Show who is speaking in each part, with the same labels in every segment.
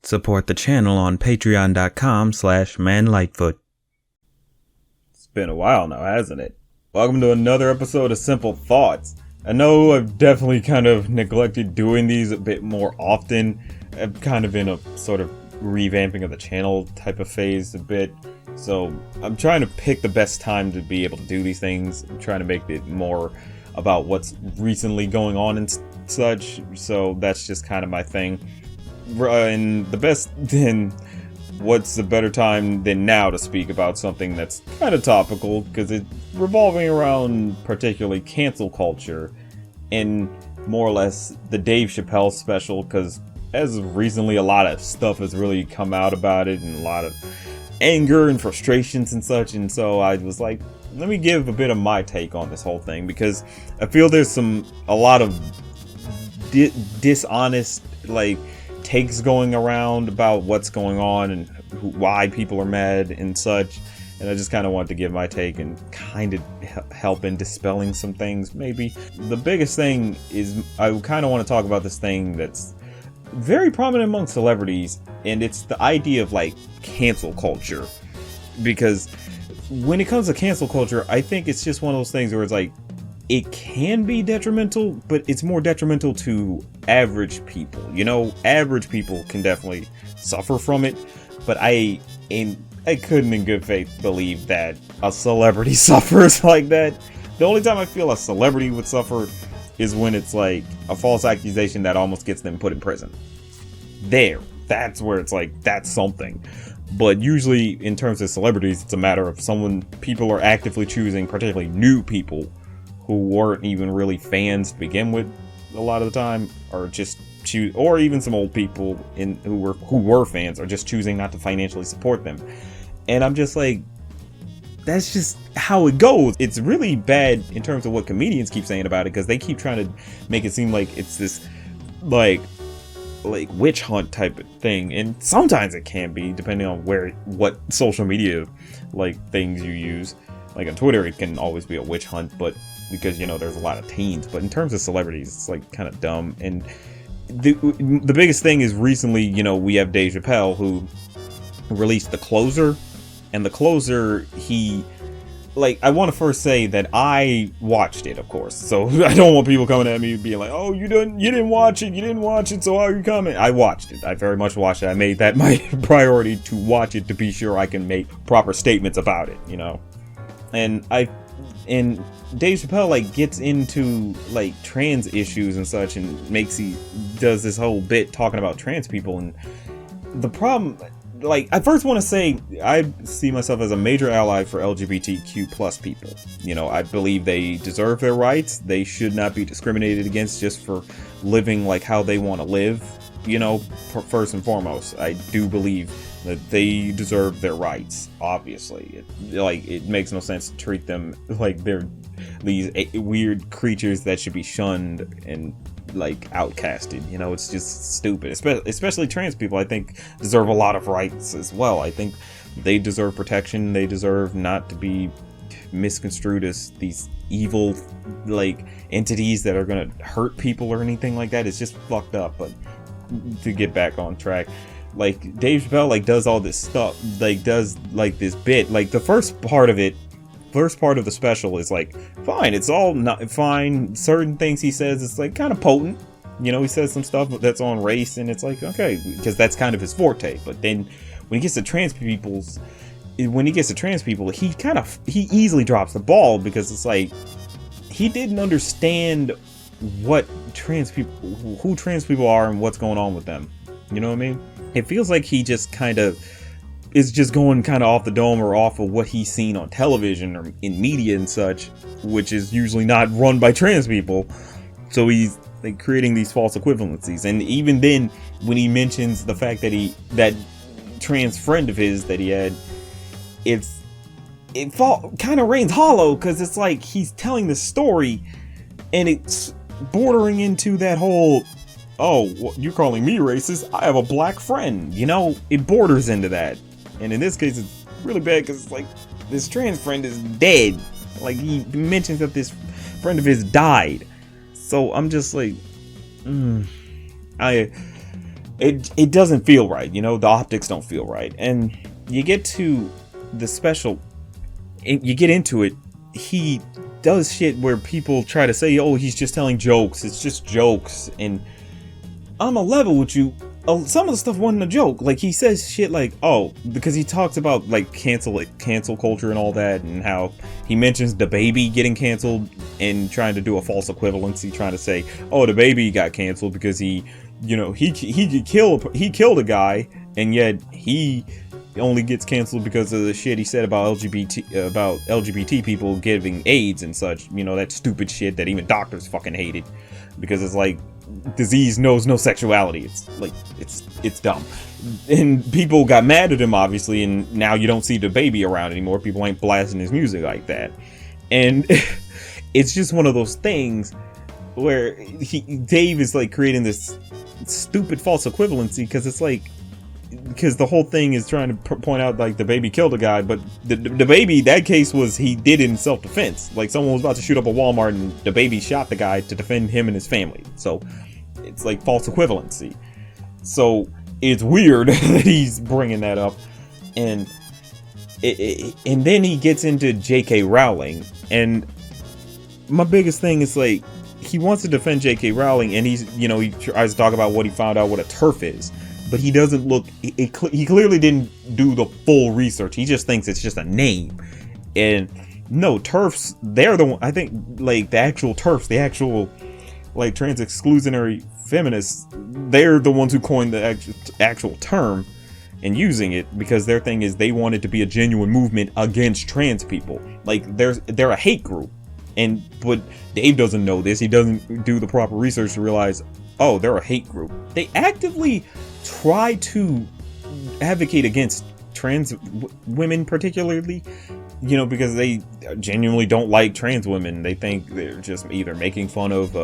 Speaker 1: Support the channel on patreon.com/manlightfoot.
Speaker 2: It's been a while now, hasn't it? Welcome to another episode of Simple Thoughts. I know I've definitely kind of neglected doing these a bit more often. I'm kind of in a sort of revamping of the channel type of phase a bit. So I'm trying to pick the best time to be able to do these things. I'm trying to make it more about what's recently going on and such. So that's just kind of my thing. And the best, then what's a better time than now to speak about something that's kind of topical, because it's revolving around particularly cancel culture and more or less the Dave Chappelle special, because as of recently a lot of stuff has really come out about it and a lot of anger and frustrations and such, and so I was like, let me give a bit of my take on this whole thing, because I feel there's a lot of dishonest takes going around about what's going on and why people are mad and such, and I just kind of wanted to give my take and kind of help in dispelling some things. Maybe the biggest thing is I kind of want to talk about this thing that's very prominent among celebrities, and it's the idea of cancel culture. Because when it comes to cancel culture, I think it's just one of those things where it's it can be detrimental, but it's more detrimental to average people. Average people can definitely suffer from it, but I couldn't in good faith believe that a celebrity suffers like that. The only time I feel a celebrity would suffer is when it's a false accusation that almost gets them put in prison. That's where it's that's something. But usually in terms of celebrities, it's a matter of people are actively choosing, particularly new people who weren't even really fans to begin with a lot of the time, or just choose, or even some old people who were fans are just choosing not to financially support them. And I'm just that's just how it goes. It's really bad in terms of what comedians keep saying about it, because they keep trying to make it seem like it's this witch hunt type of thing, and sometimes it can be, depending on what social media things you use. On Twitter, it can always be a witch hunt, but because there's a lot of teens. But in terms of celebrities, it's kind of dumb. And the biggest thing is recently, we have Dave Chappelle, who released The Closer, and The Closer, I want to first say that I watched it, of course. So I don't want people coming at me being like, "Oh, you didn't watch it, so how are you coming?" I watched it. I very much watched it. I made that my priority to watch it to be sure I can make proper statements about it, And Dave Chappelle gets into trans issues and such, and does this whole bit talking about trans people. And the problem, I first want to say, I see myself as a major ally for LGBTQ plus people. I believe they deserve their rights. They should not be discriminated against just for living how they want to live. First and foremost, I do believe that they deserve their rights. Obviously, it makes no sense to treat them like they're these weird creatures that should be shunned and outcasted. It's just stupid. Especially trans people, I think, deserve a lot of rights as well. I think they deserve protection. They deserve not to be misconstrued as these evil entities that are gonna hurt people or anything like that. It's just fucked up. But to get back on track, Dave Chappelle does all this stuff, does this bit, the first part of the special is fine. It's all not fine. Certain things he says, it's kind of potent. He says some stuff that's on race, and it's okay, because that's kind of his forte. But then when he gets to trans people, he easily drops the ball, because it's he didn't understand who trans people are and what's going on with them. You know what I mean? It feels like he just kind of is just going kind of off the dome, or off of what he's seen on television or in media and such, which is usually not run by trans people. So he's creating these false equivalencies. And even then, when he mentions the fact that that trans friend of his that he had, it kind of rains hollow, because it's he's telling the story, and it's bordering into that whole, "Oh, you're calling me racist? I have a black friend." It borders into that. And in this case, it's really bad, because this trans friend is dead. He mentions that this friend of his died. So I'm just it doesn't feel right, you know, the optics don't feel right. And you get to the special, you get into it, he does shit where people try to say, oh, he's just telling jokes, it's just jokes, and I'm a level with you. Some of the stuff wasn't a joke. Like, he says shit like, oh, because he talks about like cancel culture and all that, and how he mentions the baby getting canceled and trying to do a false equivalency, trying to say, oh, the baby got canceled because he, you know, he killed a guy, and yet he only gets canceled because of the shit he said about LGBT people getting AIDS and such. You know, that stupid shit that even doctors fucking hated, because it's like, disease knows no sexuality. It's like, it's dumb. And people got mad at him, obviously, and now you don't see the baby around anymore. People ain't blasting his music like that. And it's just one of those things where Dave is like creating this stupid false equivalency, because it's like, because the whole thing is trying to point out like the baby killed a guy, but the baby, that case was, he did it in self-defense. Like, someone was about to shoot up a Walmart and the baby shot the guy to defend him and his family. So it's like false equivalency. So it's weird that he's bringing that up. And and then he gets into J.K. Rowling, and my biggest thing is like, he wants to defend J.K. Rowling, and he's, you know, he tries to talk about what he found out what a TERF is. But he doesn't look, he clearly didn't do the full research. He just thinks it's just a name. And no, TERFs, they're the one, I think, like, the actual TERFs, the actual, like, trans exclusionary feminists, they're the ones who coined the actual term and using it, because their thing is they want it to be a genuine movement against trans people. Like, they're a hate group. But Dave doesn't know this. He doesn't do the proper research to realize, oh, they're a hate group. They actively try to advocate against trans women, particularly, you know, because they genuinely don't like trans women. They think they're just either making fun of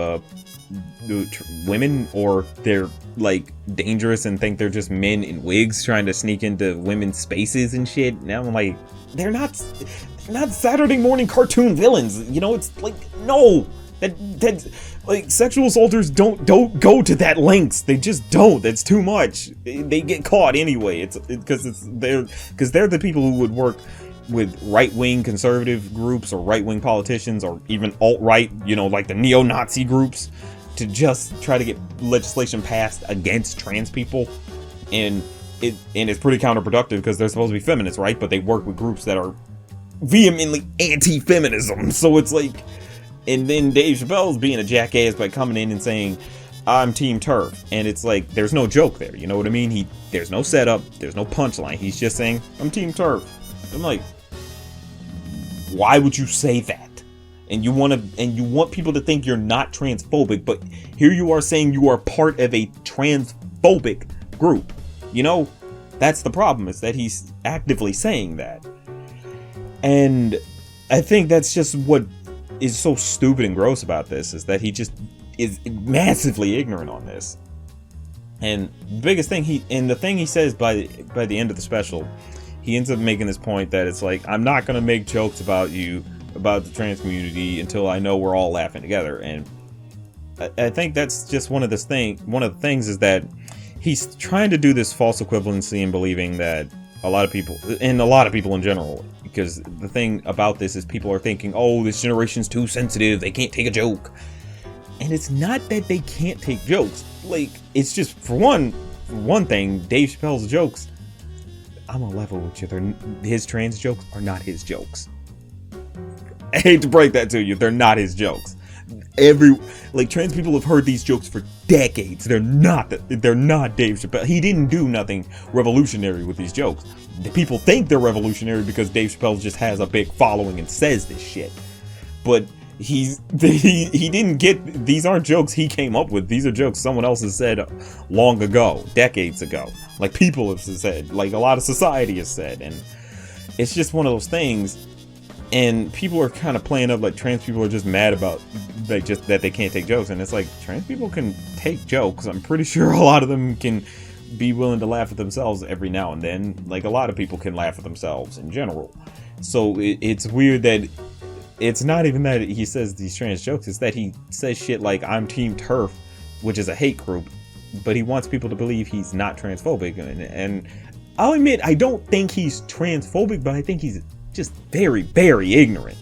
Speaker 2: women, or they're like dangerous and think they're just men in wigs trying to sneak into women's spaces and shit. Now I'm like, they're not Saturday morning cartoon villains, you know. It's like, no, that like, sexual assaulters don't go to that lengths. They just don't. That's too much. They get caught anyway. Because they're the people who would work with right-wing conservative groups, or right-wing politicians, or even alt-right, you know, like the neo-Nazi groups, to just try to get legislation passed against trans people. And it's pretty counterproductive, because they're supposed to be feminists, right? But they work with groups that are vehemently anti-feminism. So it's like, and then Dave Chappelle's being a jackass by coming in and saying, I'm Team TERF. And it's like, there's no joke there. You know what I mean? There's no setup. There's no punchline. He's just saying, I'm Team TERF. I'm like, why would you say that? And you want people to think you're not transphobic, but here you are saying you are part of a transphobic group. You know, that's the problem, is that he's actively saying that. And I think that's just what is so stupid and gross about this, is that he just is massively ignorant on this. And the biggest thing the thing he says by the end of the special, he ends up making this point that it's like, I'm not gonna make jokes about you, about the trans community, until I know we're all laughing together. And I think that's just one of the things is that he's trying to do this false equivalency and believing that a lot of people in general, because the thing about this is people are thinking, oh, this generation's too sensitive, they can't take a joke. And it's not that they can't take jokes. Like, it's just, for one thing, Dave Chappelle's jokes, I'm a level with you, his trans jokes are not his jokes. I hate to break that to you, they're not his jokes. Trans people have heard these jokes for decades. They're not Dave Chappelle. He didn't do nothing revolutionary with these jokes. The people think they're revolutionary because Dave Chappelle just has a big following and says this shit. But he didn't get, these aren't jokes he came up with. These are jokes someone else has said long ago, decades ago. Like, people have said, like a lot of society has said. And it's just one of those things. And people are kind of playing up like trans people are just mad about, like, just that they can't take jokes. And it's like, trans people can take jokes. I'm pretty sure a lot of them can be willing to laugh at themselves every now and then. Like, a lot of people can laugh at themselves in general. So it's weird that it's not even that he says these trans jokes. It's that he says shit like, I'm Team TERF, which is a hate group. but he wants people to believe he's not transphobic. And I'll admit, I don't think he's transphobic, but I think he's just very, very ignorant.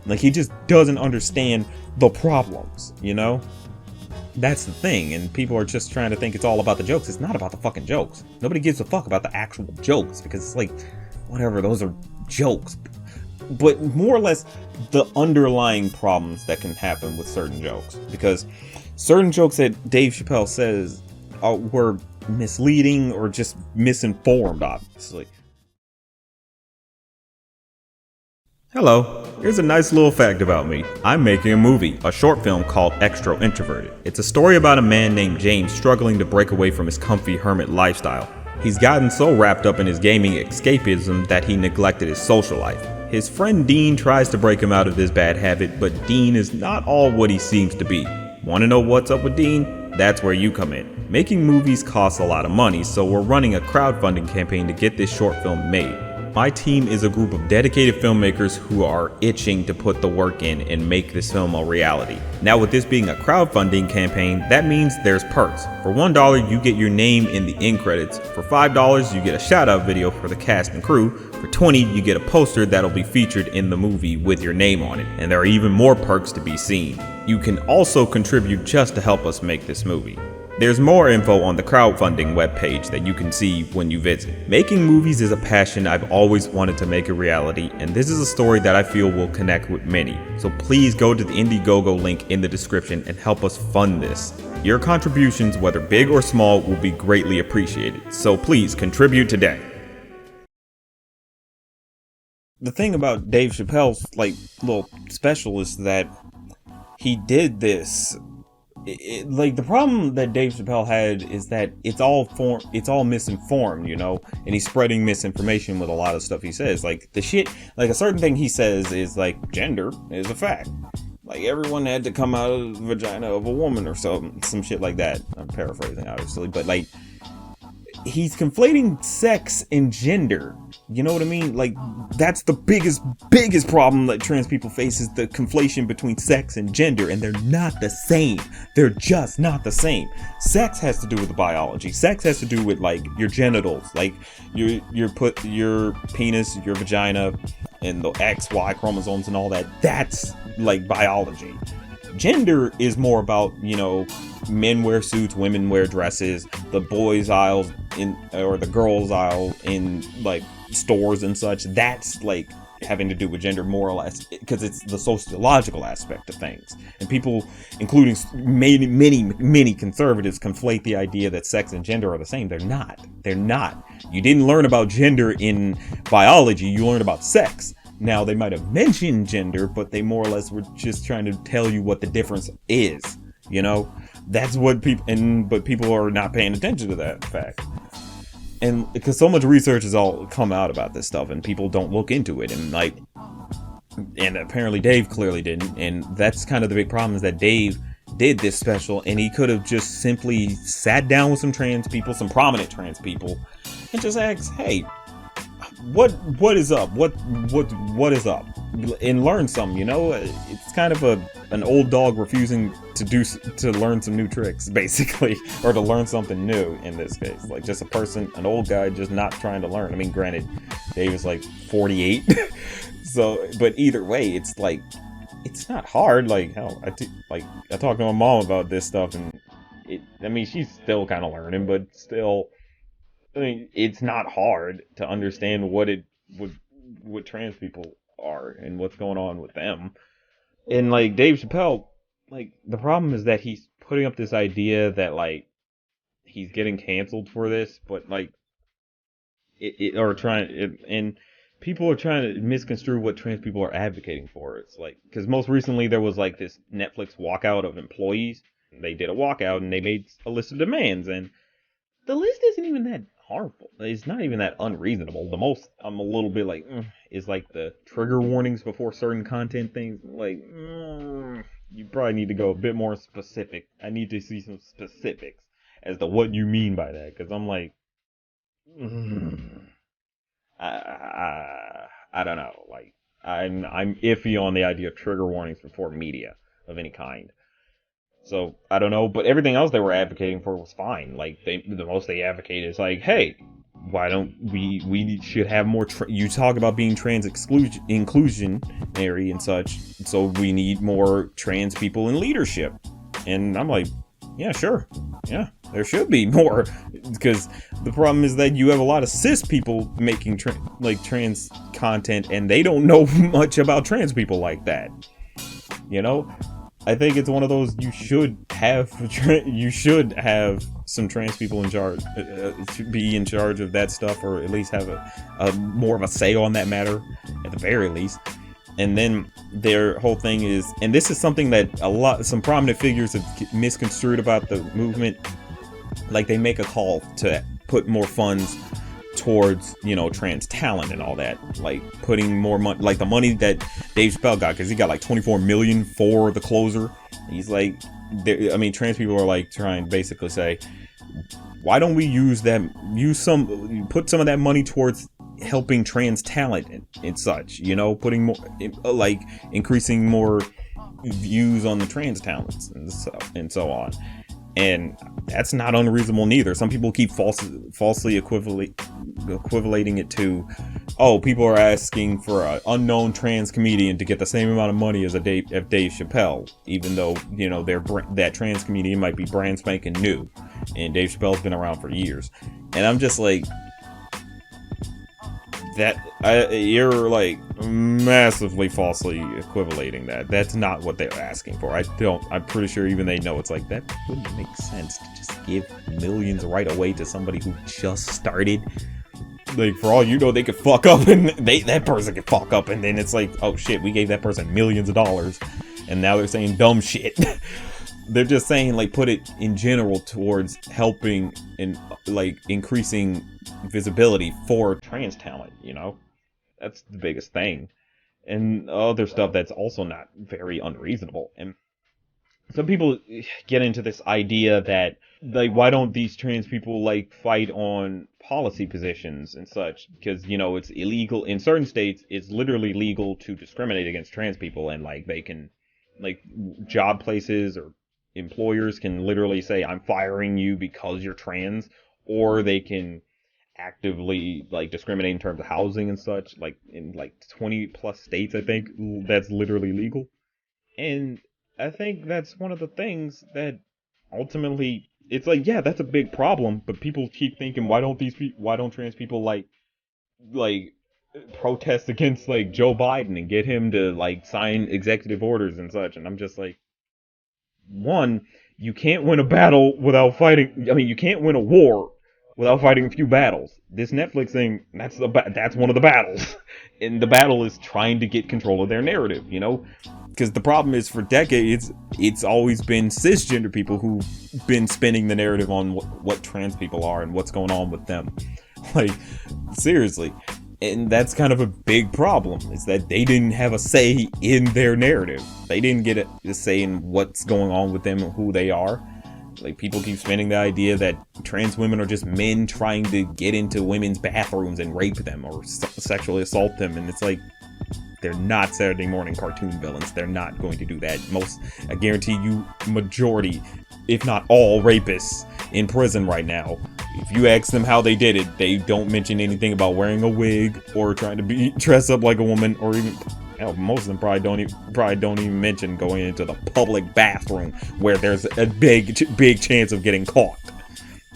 Speaker 2: Like, he just doesn't understand the problems, you know? That's the thing, and people are just trying to think it's all about the jokes. It's not about the fucking jokes. Nobody gives a fuck about the actual jokes, because it's like, whatever, those are jokes. But more or less, the underlying problems that can happen with certain jokes. Because certain jokes that Dave Chappelle says were misleading or just misinformed, obviously. Hello, here's a nice little fact about me. I'm making a movie, a short film called Extra Introverted. It's a story about a man named James struggling to break away from his comfy hermit lifestyle. He's gotten so wrapped up in his gaming escapism that he neglected his social life. His friend Dean tries to break him out of this bad habit, but Dean is not all what he seems to be. Want to know what's up with Dean? That's where you come in. Making movies costs a lot of money, so we're running a crowdfunding campaign to get this short film made. My team is a group of dedicated filmmakers who are itching to put the work in and make this film a reality. Now, with this being a crowdfunding campaign, that means there's perks. For $1, you get your name in the end credits. For $5, you get a shout-out video for the cast and crew. For $20, you get a poster that'll be featured in the movie with your name on it. And there are even more perks to be seen. You can also contribute just to help us make this movie. There's more info on the crowdfunding webpage that you can see when you visit. Making movies is a passion I've always wanted to make a reality, and this is a story that I feel will connect with many. So please go to the Indiegogo link in the description and help us fund this. Your contributions, whether big or small, will be greatly appreciated. So please contribute today. The thing about Dave Chappelle's little special is that he did this. The problem that Dave Chappelle had is that it's all misinformed, you know, and he's spreading misinformation with a lot of stuff he says. Like a certain thing he says is like gender is a fact. Like everyone had to come out of the vagina of a woman or some shit like that. I'm paraphrasing, obviously, but like he's conflating sex and gender. You know what I mean? Like, that's the biggest problem that trans people face, is the conflation between sex and gender, and they're not the same. They're just not the same. Sex has to do with the biology. Sex has to do with like your genitals, like your penis, your vagina, and the XY chromosomes and all that. That's like biology. Gender is more about, you know, men wear suits, women wear dresses, the boys aisle or the girls aisle in like stores and such. That's like having to do with gender more or less, because it's the sociological aspect of things. And people, including many conservatives, conflate the idea that sex and gender are the same. They're not. You didn't learn about gender in biology, you learned about sex. Now, they might have mentioned gender, but they more or less were just trying to tell you what the difference is, you know? That's what but people are not paying attention to that fact. And because so much research has all come out about this stuff, and people don't look into it, and apparently Dave clearly didn't, and that's kind of the big problem, is that Dave did this special, and he could have just simply sat down with some prominent trans people, and just asked, hey, what is up? What is up? And learn something, you know? It's kind of an old dog refusing to learn some new tricks, basically, or to learn something new in this case. Like just an old guy just not trying to learn. I mean, granted, Dave is like 48, so, but either way, it's like, it's not hard. Like, hell, I talked to my mom about this stuff, and she's still kind of learning, but still, I mean, it's not hard to understand what trans people are and what's going on with them. And like Dave Chappelle, like the problem is that he's putting up this idea that like he's getting canceled for this, but like and people are trying to misconstrue what trans people are advocating for. It's like, because most recently there was like this Netflix walkout of employees. They did a walkout and they made a list of demands, and the list isn't even that harmful. It's not even that unreasonable. The most I'm a little bit like is like the trigger warnings before certain content things. Like, you probably need to go a bit more specific. I need to see some specifics as to what you mean by that, because I'm like, I don't know. Like, I'm iffy on the idea of trigger warnings before media of any kind. So I don't know, but everything else they were advocating for was fine. Like the most they advocate is like, hey, why don't we should have more. You talk about being trans inclusionary and such, so we need more trans people in leadership. And I'm like, yeah, sure, yeah, there should be more, because the problem is that you have a lot of cis people making trans content, and they don't know much about trans people like that. You know, I think it's one of those you should have some trans people in charge, to be in charge of that stuff, or at least have a more of a say on that matter at the very least. And then their whole thing is, and this is something that some prominent figures have misconstrued about the movement, like they make a call to put more funds towards, trans talent and all that, like putting more money, like the money that Dave Chappelle got, because he got like 24 million for the closer. He's like, trans people are like trying to basically say, why don't we put some of that money towards helping trans talent and such, putting more, like increasing more views on the trans talents and so on. And that's not unreasonable neither. Some people keep falsely equivalating it to, oh, people are asking for an unknown trans comedian to get the same amount of money as Dave Chappelle, even though, that trans comedian might be brand spanking new, and Dave Chappelle's been around for years. And I'm just like, you're like massively falsely equivalating that. That's not what they're asking for. I'm pretty sure even they know it's like, that wouldn't make sense to just give millions right away to somebody who just started. Like, for all you know, they could fuck up, and that person could fuck up, and then it's like, oh shit, we gave that person millions of dollars, and now they're saying dumb shit. They're just saying, like, put it in general towards helping and like increasing visibility for trans talent, that's the biggest thing. And other stuff that's also not very unreasonable. And some people get into this idea that, like, why don't these trans people like fight on policy positions and such, because it's illegal in certain states. It's literally legal to discriminate against trans people, and like they can, like, job places or employers can literally say, I'm firing you because you're trans, or they can actively like discriminate in terms of housing and such, like in like 20 plus states, I think, that's literally legal. And I think that's one of the things that ultimately, it's like, yeah, that's a big problem, but people keep thinking, why don't trans people like protest against like Joe Biden and get him to like sign executive orders and such? And I'm just like, one, you can't win a battle without fighting. You can't win a war without fighting a few battles. This Netflix thing, that's one of the battles. And the battle is trying to get control of their narrative, Because the problem is, for decades, it's always been cisgender people who've been spinning the narrative on what trans people are and what's going on with them. Like, seriously. And that's kind of a big problem, is that they didn't have a say in their narrative. They didn't get a say in what's going on with them and who they are. Like, people keep spinning the idea that trans women are just men trying to get into women's bathrooms and rape them or sexually assault them. And it's like, they're not Saturday morning cartoon villains. They're not going to do that. I guarantee you, majority, if not all, rapists in prison right now, if you ask them how they did it, they don't mention anything about wearing a wig or trying to dress up like a woman, or even, most of them probably don't even mention going into the public bathroom where there's a big chance of getting caught,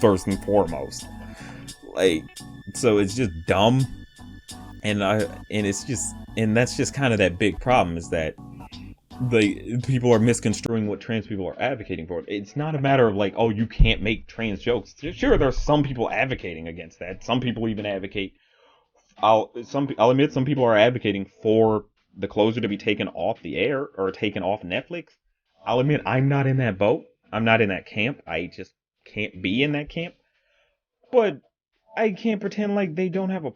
Speaker 2: first and foremost. Like, so it's just dumb, and that's just kind of that big problem, is that the people are misconstruing what trans people are advocating for. It's not a matter of like, oh, you can't make trans jokes. Sure, there's some people advocating against that. Some people even advocate. I'll admit, some people are advocating for the closer to be taken off the air or taken off Netflix. I'll admit, I'm not in that boat. I'm not in that camp. I just can't be in that camp. But I can't pretend like they don't have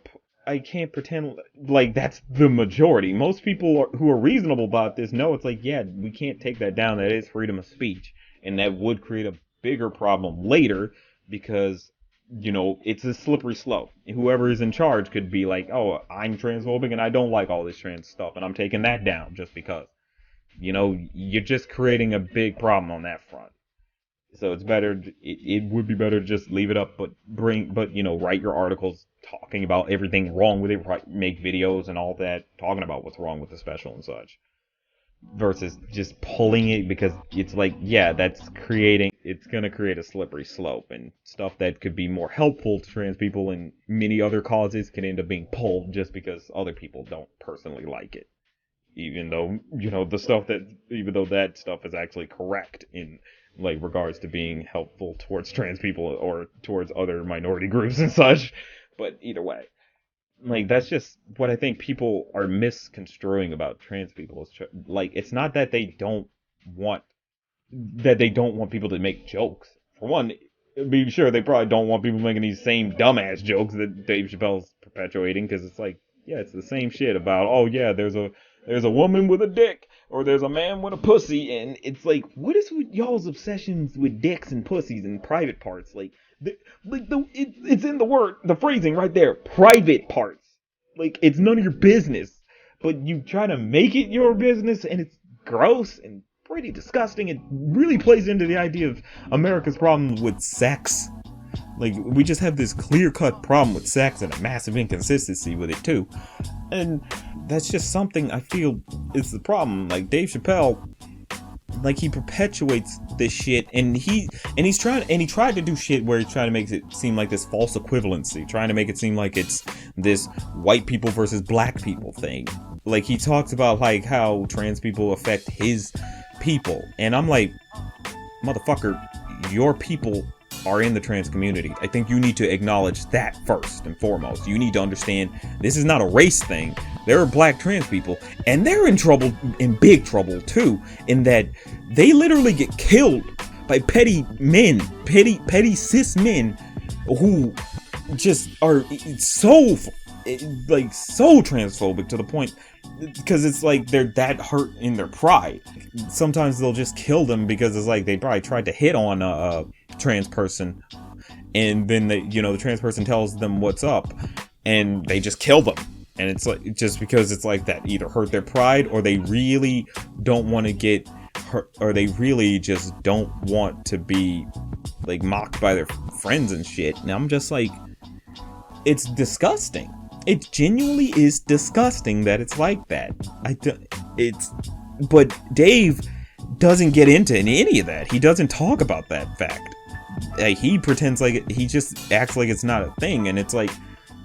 Speaker 2: I can't pretend like that's the majority. Most people who are reasonable about this know it's like, yeah, we can't take that down. That is freedom of speech. And that would create a bigger problem later, because, it's a slippery slope. Whoever is in charge could be like, oh, I'm transphobic and I don't like all this trans stuff, and I'm taking that down just because. you're just creating a big problem on that front. So it's better. It would be better to just leave it up, but write your articles talking about everything wrong with it. Make videos and all that, talking about what's wrong with the special and such, versus just pulling it because it's like, yeah, it's gonna create a slippery slope, and stuff that could be more helpful to trans people and many other causes can end up being pulled just because other people don't personally like it. Even though, even though that stuff is actually correct in like regards to being helpful towards trans people or towards other minority groups and such. But either way, like that's just what I think people are misconstruing about trans people. Like it's not that want they don't want people to make jokes. For one, be sure they probably don't want people making these same dumbass jokes that Dave Chappelle's perpetuating, because it's like, yeah, it's the same shit about, oh yeah, there's a woman with a dick, or there's a man with a pussy, and it's like, what is with y'all's obsessions with dicks and pussies and private parts? Like, it's in the phrasing right there, private parts. Like, it's none of your business, but you try to make it your business, and it's gross and pretty disgusting. It really plays into the idea of America's problem with sex. Like, we just have this clear-cut problem with sex and a massive inconsistency with it, too. And that's just something I feel is the problem. Like, Dave Chappelle, like, he perpetuates this shit, and he tried to do shit where he's trying to make it seem like this false equivalency, trying to make it seem like it's this white people versus black people thing. Like, he talks about, like, how trans people affect his people, and I'm like, motherfucker, your people are in the trans community. I think you need to acknowledge that first and foremost. You need to understand this is not a race thing. There are black trans people, and they're in big trouble too, in that they literally get killed by petty cis men who just are so transphobic to the point, because it's like they're that hurt in their pride. Sometimes they'll just kill them because it's like they probably tried to hit on a trans person, and then the trans person tells them what's up, and they just kill them. And it's like, just because it's like that either hurt their pride, or they really don't want to get hurt, or they really just don't want to be like mocked by their friends and shit. And I'm just like, it's disgusting. It genuinely is disgusting that it's like that. But Dave doesn't get into any of that. He doesn't talk about that fact. Like, he pretends like he just acts like it's not a thing, and it's like,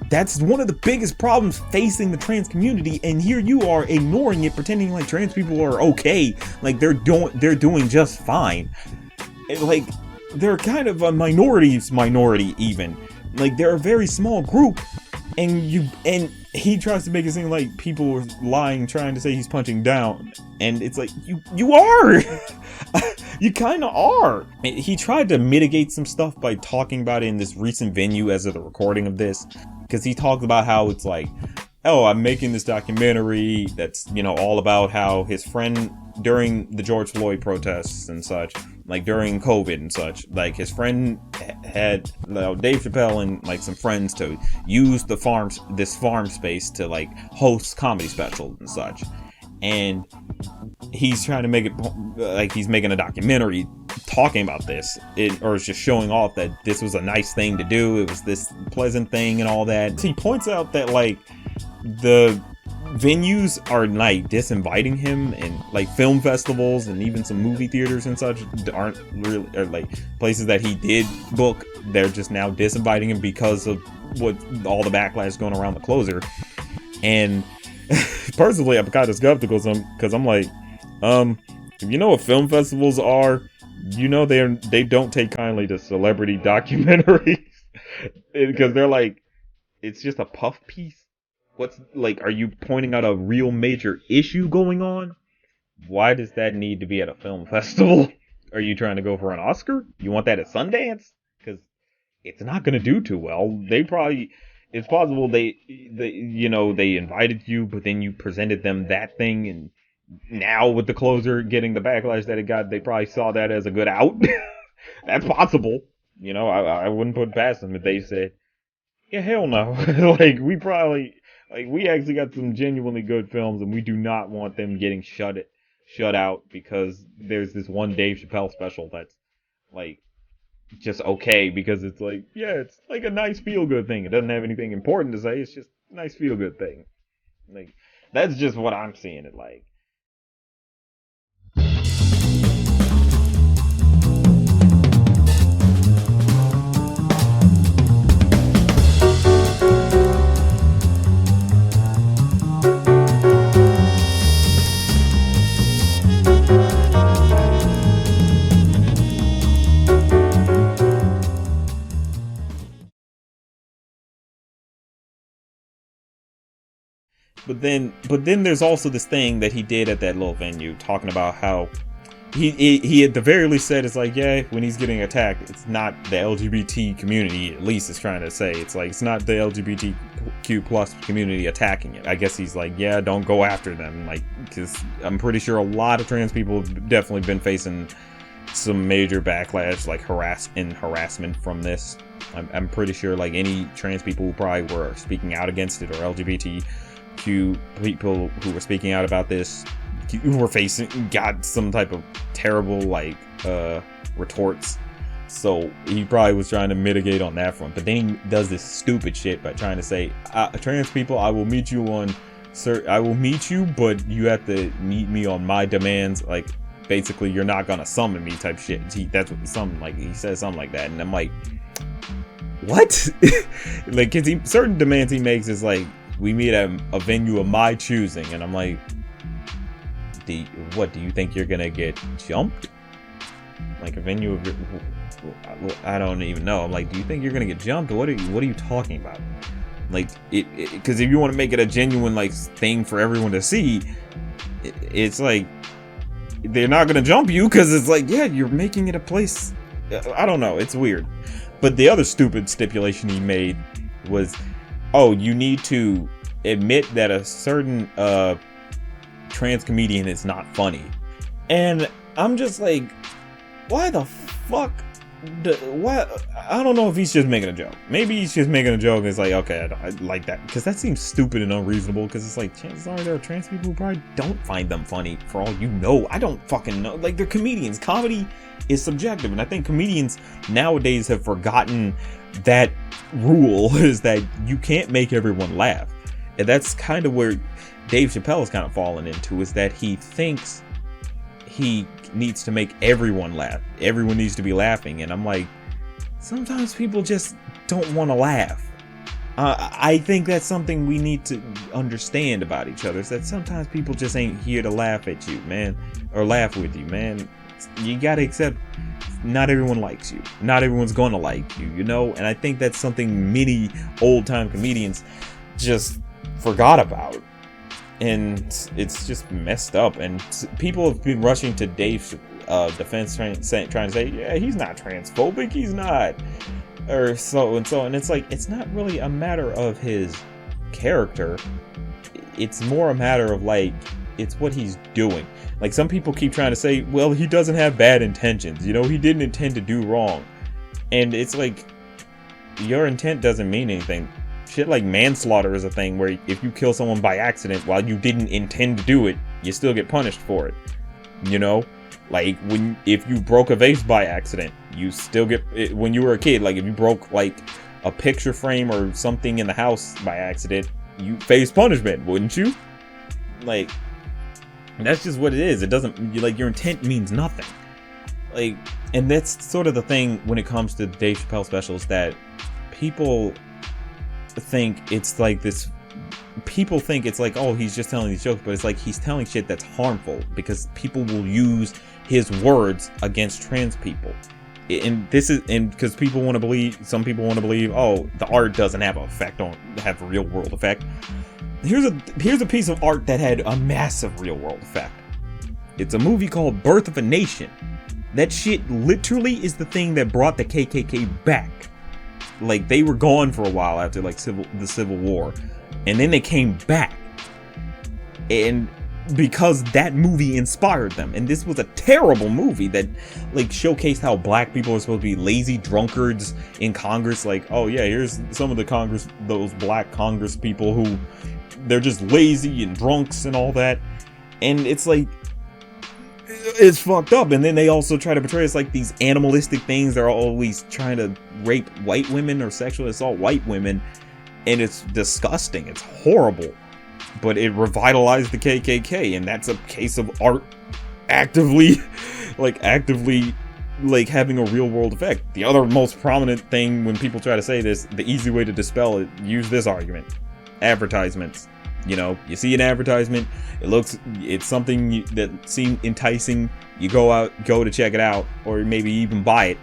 Speaker 2: that's one of the biggest problems facing the trans community, and here you are ignoring it, pretending like trans people are okay, like they're doing just fine. And like, they're kind of a minority even. Like, they're a very small group, and he tries to make it seem like people were lying, trying to say he's punching down, and it's like, you are. You kind of are. He tried to mitigate some stuff by talking about it in this recent venue as of the recording of this, because he talked about how it's like, oh, I'm making this documentary that's, all about how his friend during the George Floyd protests and such, like during COVID and such, like his friend had Dave Chappelle and like some friends to use this farm space to like host comedy specials and such. And he's trying to make it like he's making a documentary talking about this, or it's just showing off that this was a nice thing to do. It was this pleasant thing and all that. He points out that like the venues are like disinviting him, and like film festivals and even some movie theaters and such aren't really, or like places that he did book, they're just now disinviting him because of what all the backlash going around the closer. And personally, I'm kind of skeptical, because I'm like, if you know what film festivals are, they don't take kindly to celebrity documentaries, because they're like, it's just a puff piece. What's like, are you pointing out a real major issue going on? Why does that need to be at a film festival? Are you trying to go for an Oscar? You want that at Sundance? Because it's not going to do too well. It's possible they invited you, but then you presented them that thing, and now with the closer getting the backlash that it got, they probably saw that as a good out. That's possible. I wouldn't put it past them if they said, yeah, hell no. Like, we actually got some genuinely good films, and we do not want them getting shut shut out because there's this one Dave Chappelle special that's like just okay because it's like, yeah, it's like a nice feel good thing. It doesn't have anything important to say. It's just a nice feel good thing. Like that's just what I'm seeing it like. But then there's also this thing that he did at that little venue, talking about how he at the very least said it's like, yeah, when he's getting attacked, it's not the LGBT community, at least is trying to say. It's like, it's not the LGBTQ plus community attacking it. I guess he's like, yeah, don't go after them, like, because I'm pretty sure a lot of trans people have definitely been facing some major backlash, like harassment from this. I'm pretty sure like any trans people who probably were speaking out against it, or LGBTQ people who were speaking out about this, who were got some type of terrible like retorts. So he probably was trying to mitigate on that front. But then he does this stupid shit by trying to say, trans people, I will meet you on, sir, I will meet you, but you have to meet me on my demands. Like, basically, you're not gonna summon me type shit. That's what he says something like that. And I'm like, what? Like, cause certain demands he makes is like, we meet at a venue of my choosing. And I'm like, what, do you think you're gonna get jumped? Like a venue of your, I don't even know. I'm like, do you think you're gonna get jumped? What are you talking about? Like, because if you want to make it a genuine like thing for everyone to see, it's like they're not gonna jump you, because it's like, yeah, you're making it a place. I don't know, it's weird. But the other stupid stipulation he made was, oh, you need to admit that a certain trans comedian is not funny. And I'm just like, why the fuck? What? I don't know if he's just making a joke. Maybe he's just making a joke and it's like, okay, I like that. Because that seems stupid and unreasonable. Because it's like, chances are there are trans people who probably don't find them funny, for all you know. I don't fucking know. Like, they're comedians. Comedy is subjective. And I think comedians nowadays have forgotten that rule, is that you can't make everyone laugh. And that's kind of where Dave Chappelle is kind of fallen into, is that he thinks he needs to make everyone laugh. Everyone needs to be laughing. And I'm like, sometimes people just don't want to laugh. I think that's something we need to understand about each other, is that sometimes people just ain't here to laugh at you, man, or laugh with you, man. You gotta accept not everyone likes you. Not everyone's gonna like you, you know? And I think that's something many old-time comedians just forgot about. And it's just messed up. And people have been rushing to Dave's defense, trying to say, yeah, he's not transphobic, he's not, or so and so. And it's like, it's not really a matter of his character. It's more a matter of like, it's what he's doing. Like, some people keep trying to say, well, he doesn't have bad intentions, you know, he didn't intend to do wrong. And it's like, your intent doesn't mean anything. Shit like manslaughter is a thing where if you kill someone by accident while you didn't intend to do it, you still get punished for it. You know, like if you broke a vase by accident, you still get it. When you were a kid, like if you broke like a picture frame or something in the house by accident, you face punishment, wouldn't you? Like, that's just what it is. It doesn't, like, your intent means nothing. Like, and that's sort of the thing when it comes to Dave Chappelle specials, that people think it's like this, people think it's like, oh, he's just telling these jokes, but it's like he's telling shit that's harmful, because people will use his words against trans people. And this is, and because people want to believe, some people want to believe, oh, the art doesn't have have a real world effect. Here's a piece of art that had a massive real world effect. It's a movie called Birth of a Nation. That shit literally is the thing that brought the KKK back. Like, they were gone for a while after like the Civil War, and then they came back, and because that movie inspired them. And this was a terrible movie that like showcased how black people are supposed to be lazy drunkards in Congress. Like, oh yeah, here's some of those black Congress people who they're just lazy and drunks and all that. And it's like, it's fucked up. And then they also try to portray us like these animalistic things. They're always trying to rape white women or sexually assault white women, and it's disgusting. It's horrible. But it revitalized the KKK, and that's a case of art actively like having a real world effect. The other most prominent thing when people try to say this, the easy way to dispel it, use this argument: advertisements. You know, you see an advertisement, it's something that seems enticing, you go to check it out, or maybe even buy it.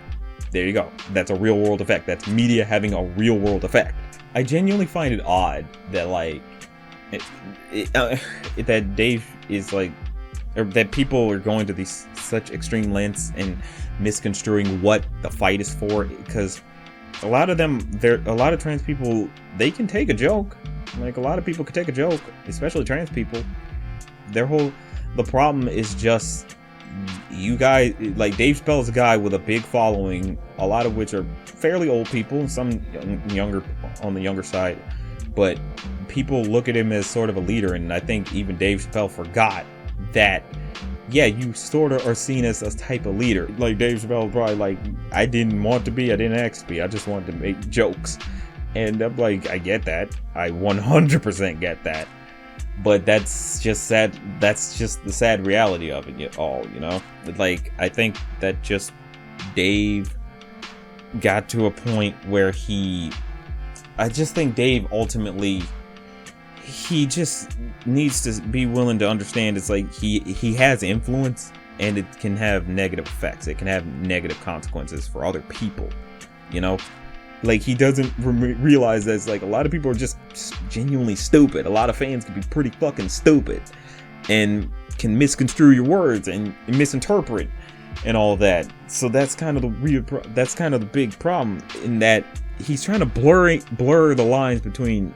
Speaker 2: There you go. That's a real world effect. That's media having a real world effect. I genuinely find it odd that like that Dave is like, or that people are going to these such extreme lengths and misconstruing what the fight is for, because a lot of trans people, they can take a joke. Like, a lot of people can take a joke, especially trans people. The problem is just, you guys, like, Dave Chappelle is a guy with a big following, a lot of which are fairly old people, some younger, on the younger side, but people look at him as sort of a leader, and I think even Dave Chappelle forgot that, yeah, you sort of are seen as a type of leader. Like, Dave Chappelle was probably like, I didn't want to be, I didn't ask to be, I just wanted to make jokes. And I'm like, I get that. I 100% get that. But that's just sad. That's just the sad reality of it all, you know? Like, I think that just Dave got to a point where I just think Dave ultimately, he just needs to be willing to understand it's like he has influence, and it can have negative effects. It can have negative consequences for other people, you know? Like, he doesn't realize that it's like a lot of people are just genuinely stupid. A lot of fans can be pretty fucking stupid and can misconstrue your words and misinterpret and all that. So that's kind of the big problem, in that he's trying to blur the lines between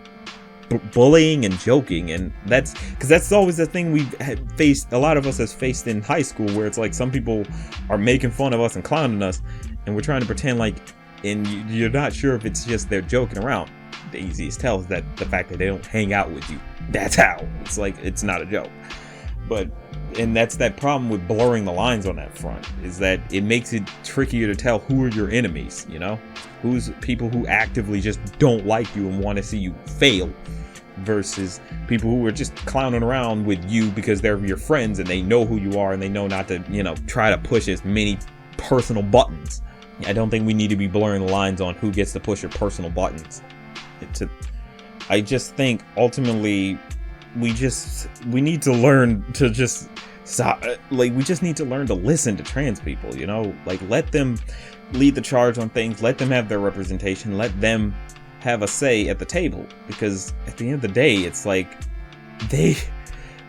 Speaker 2: bullying and joking, and that's because that's always the thing we've faced. A lot of us has faced in high school, where it's like some people are making fun of us and clowning us, and we're trying to pretend like. And you're not sure if it's just they're joking around. The easiest tell is that the fact that they don't hang out with you. That's how. It's like, it's not a joke. And that's that problem with blurring the lines on that front, is that it makes it trickier to tell who are your enemies, you know? Who's people who actively just don't like you and want to see you fail, versus people who are just clowning around with you because they're your friends and they know who you are and they know not to, you know, try to push as many personal buttons. I don't think we need to be blurring the lines on who gets to push your personal buttons. I just think ultimately we need to learn to just stop. Like, we just need to learn to listen to trans people, you know? Like, let them lead the charge on things. Let them have their representation. Let them have a say at the table. Because at the end of the day, it's like they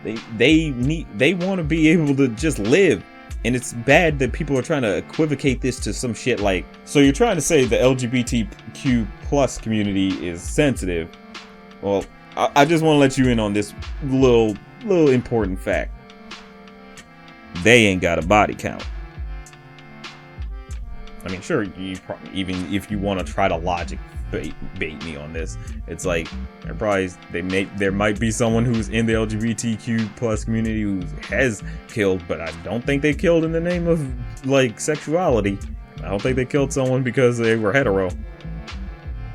Speaker 2: want to be able to just live. And it's bad that people are trying to equivocate this to some shit like, so you're trying to say the LGBTQ plus community is sensitive. Well, I just want to let you in on this little important fact. They ain't got a body count. I mean, sure, you probably, even if you want to try to logic bait me on this, it's like there might be someone who's in the LGBTQ plus community who has killed, but I don't think they killed in the name of like sexuality. I don't think they killed someone because they were hetero.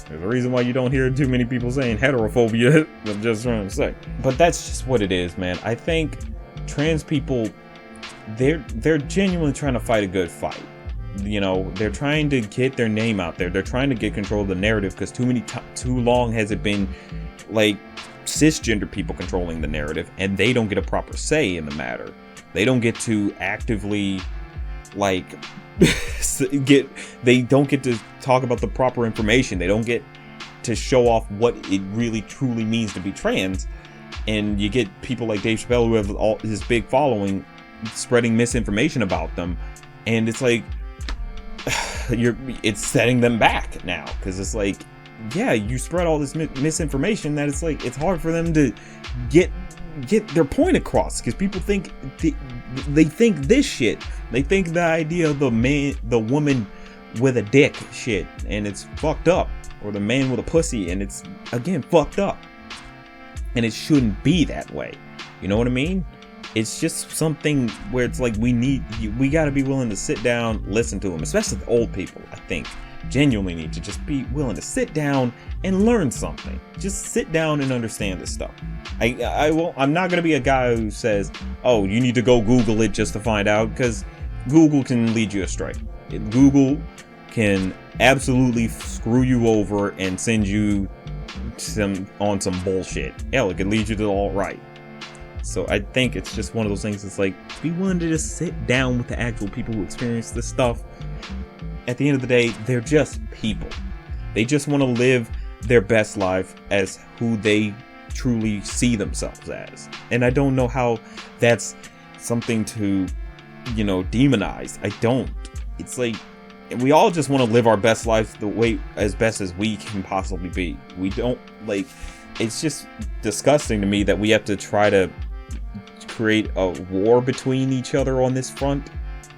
Speaker 2: There's a reason why you don't hear too many people saying heterophobia. I'm just trying to say, but that's just what it is, man. I think trans people, they're genuinely trying to fight a good fight. You know, they're trying to get their name out there. They're trying to get control of the narrative, because too long has it been like cisgender people controlling the narrative, and they don't get a proper say in the matter. They don't get to actively like they don't get to talk about the proper information. They don't get to show off what it really truly means to be trans. And you get people like Dave Chappelle, who have all his big following, spreading misinformation about them, and it's like it's setting them back now, because it's like, yeah, you spread all this misinformation that it's like it's hard for them to get their point across, because people think they think this shit. They think the idea of the woman with a dick shit, and it's fucked up, or the man with a pussy, and it's, again, fucked up, and it shouldn't be that way. You know what I mean? it's just something where it's like we got to be willing to sit down, listen to them, especially the old people. I think genuinely need to just be willing to sit down and learn something. Just sit down and understand this stuff. I'm not going to be a guy who says, oh, you need to go Google it just to find out, because Google can lead you astray. Google can absolutely screw you over and send you some bullshit. Hell, it can lead you to the alt-right. So I think it's just one of those things. It's like, be willing to just sit down with the actual people who experience this stuff. At the end of the day, they're just people. They just want to live their best life as who they truly see themselves as. And I don't know how that's something to, demonize. I don't. It's like, we all just want to live our best life the way as best as we can possibly be. We don't, it's just disgusting to me that we have to try to create a war between each other on this front,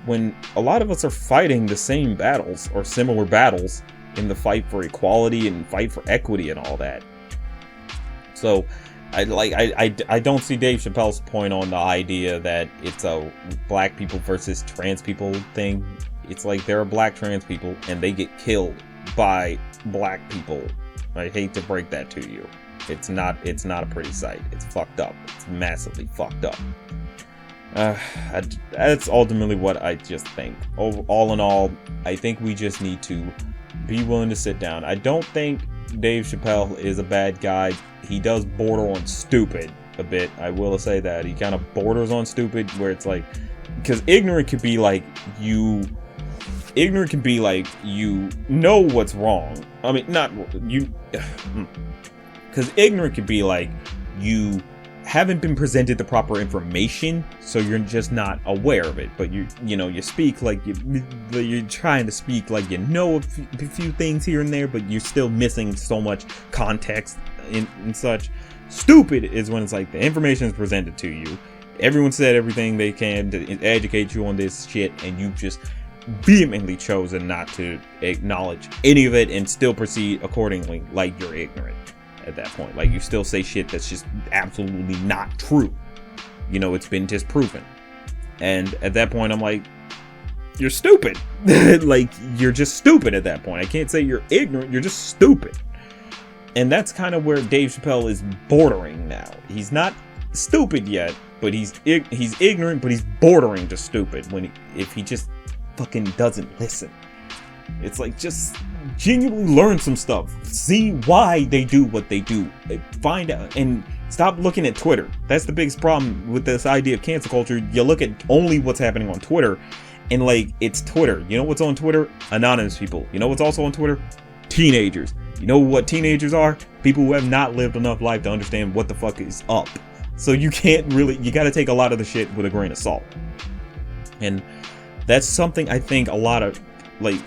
Speaker 2: when a lot of us are fighting the same battles or similar battles in the fight for equality and fight for equity and all that. So I don't see Dave Chappelle's point on the idea that it's a black people versus trans people thing. It's like, there are black trans people and they get killed by black people. I hate to break that to you. It's not a pretty sight. It's fucked up. It's massively fucked up. That's ultimately what I just think. All in all, I think we just need to be willing to sit down. I don't think Dave Chappelle is a bad guy. He does border on stupid a bit. I will say that. He kind of borders on stupid, where it's like, because ignorant could be like you know what's wrong. I mean, not you. Because ignorant could be like, you haven't been presented the proper information, so you're just not aware of it. But you speak like you're trying to speak like a few things here and there, but you're still missing so much context and such. Stupid is when it's like the information is presented to you. Everyone said everything they can to educate you on this shit, and you've just vehemently chosen not to acknowledge any of it and still proceed accordingly, like you're ignorant. At that point, like, you still say shit that's just absolutely not true. It's been disproven. And at that point, I'm like, you're stupid. Like, you're just stupid at that point. I can't say you're ignorant, you're just stupid. And that's kind of where Dave Chappelle is bordering now. He's not stupid yet, but he's ignorant, but he's bordering to stupid if he just fucking doesn't listen. It's like, just genuinely learn some stuff. See why they do what they do. Find out, and stop looking at Twitter. That's the biggest problem with this idea of cancel culture. You look at only what's happening on Twitter, and it's Twitter. You know what's on Twitter? Anonymous people. You know what's also on Twitter? Teenagers. You know what teenagers are? People who have not lived enough life to understand what the fuck is up. So you gotta take a lot of the shit with a grain of salt. And that's something I think a lot of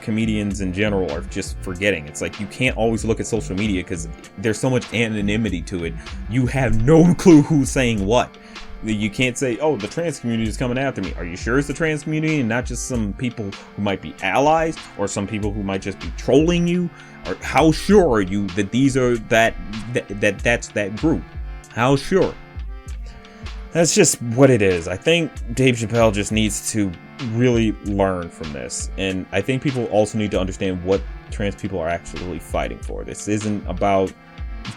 Speaker 2: comedians in general are just forgetting. It's like, you can't always look at social media because there's so much anonymity to it. You have no clue who's saying what. You can't say, oh, the trans community is coming after me. Are you sure it's the trans community and not just some people who might be allies, or some people who might just be trolling you? Or how sure are you that these are that's that group? How sure? That's just what it is. I think Dave Chappelle just needs to really learn from this. And I think people also need to understand what trans people are actually fighting for. This isn't about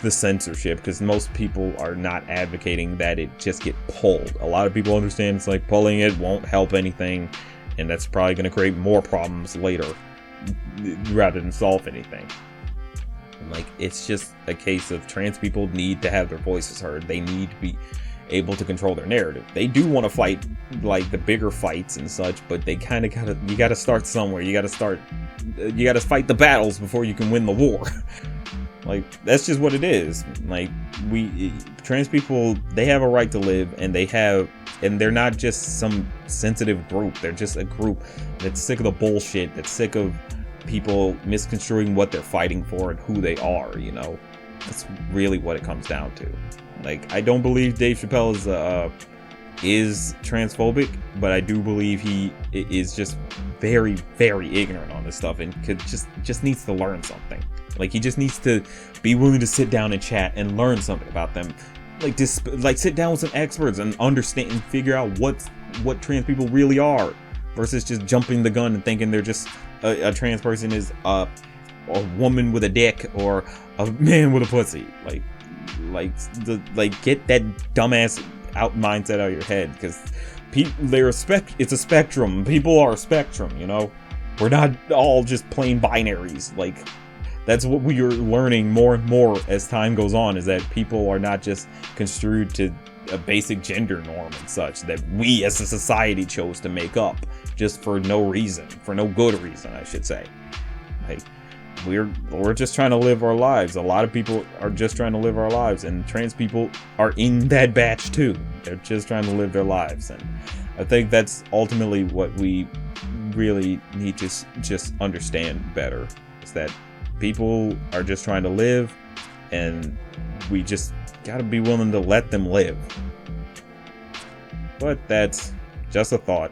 Speaker 2: the censorship, because most people are not advocating that it just get pulled. A lot of people understand it's like, pulling it won't help anything, and that's probably going to create more problems later rather than solve anything. It's just a case of trans people need to have their voices heard. They need to be able to control their narrative. They do want to fight the bigger fights and such, but they kind of gotta start somewhere. You gotta fight the battles before you can win the war. That's just what it is. Trans people, they have a right to live, and they're not just some sensitive group. They're just a group that's sick of the bullshit, that's sick of people misconstruing what they're fighting for and who they are. That's really what it comes down to. I don't believe Dave Chappelle is transphobic, but I do believe he is just very, very ignorant on this stuff, and just needs to learn something. He just needs to be willing to sit down and chat and learn something about them. like sit down with some experts and understand and figure out what trans people really are, versus just jumping the gun and thinking they're just a trans person is a woman with a dick or a man with a pussy. Get that dumbass mindset out of your head, because it's a spectrum. People are a spectrum, you know. We're not all just plain binaries. Like, that's what we are learning more and more as time goes on, is that people are not just construed to a basic gender norm and such that we as a society chose to make up just for no reason, for no good reason, I should say. Like, we're just trying to live our lives. A lot of people are just trying to live our lives, and trans people are in that batch too. They're just trying to live their lives, and I think that's ultimately what we really need to just understand better, is that people are just trying to live, and we just gotta be willing to let them live. But that's just a thought.